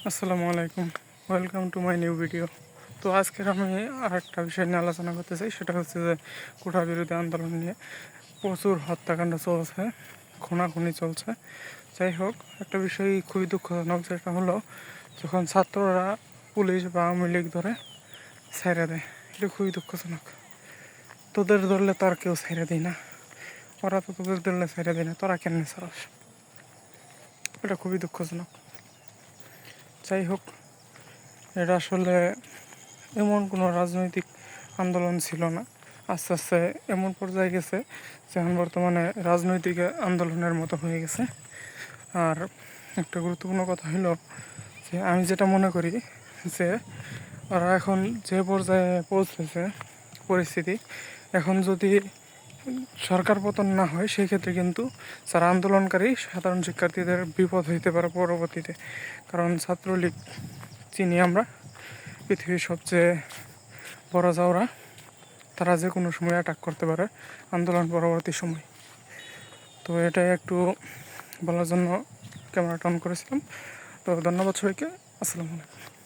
আসসালামু আলাইকুম, welcome to my new video. তো আজকের আমি আর একটা বিষয় নিয়ে আলোচনা করতে চাই, সেটা হচ্ছে যে কোটা বিরোধী আন্দোলন নিয়ে প্রচুর হত্যাকাণ্ড চলছে, খুনাখুনি চলছে। যাই হোক, একটা বিষয় খুবই দুঃখজনক, যেটা হলো যখন ছাত্ররা পুলিশ বা আওয়ামী লীগ ধরে ছেড়ে দেয়, এটা খুবই দুঃখজনক। তোদের ধরলে তো আর কেউ ছেড়ে দেয় না, ওরা তো তোদের ধরলে ছেড়ে দেয় না, তোরা কেন ছাড়াস? এটা খুবই দুঃখজনক। যাই হোক, এটা আসলে এমন কোনো রাজনৈতিক আন্দোলন ছিল না, আস্তে আস্তে এমন পর্যায়ে গেছে যেমন বর্তমানে রাজনৈতিক আন্দোলনের মতো হয়ে গেছে। আর একটা গুরুত্বপূর্ণ কথা হলো যে আমি যেটা মনে করি যে ওরা এখন যে পর্যায়ে পৌঁছেছে পরিস্থিতি, এখন যদি সরকার পতন না হয় সেই ক্ষেত্রে কিন্তু যারা আন্দোলনকারী সাধারণ শিক্ষার্থীদের বিপদ হইতে পারে পরবর্তীতে। কারণ ছাত্রলীগ চিনি আমরা, পৃথিবীর সবচেয়ে বড় জাউরা, তারা যে কোনো সময় অ্যাটাক করতে পারে আন্দোলন পরবর্তী সময়। তো এটাই একটু বলার জন্য ক্যামেরাটা অন করেছিলাম। তো ধন্যবাদ সবাইকে, আসসালামু আলাইকুম।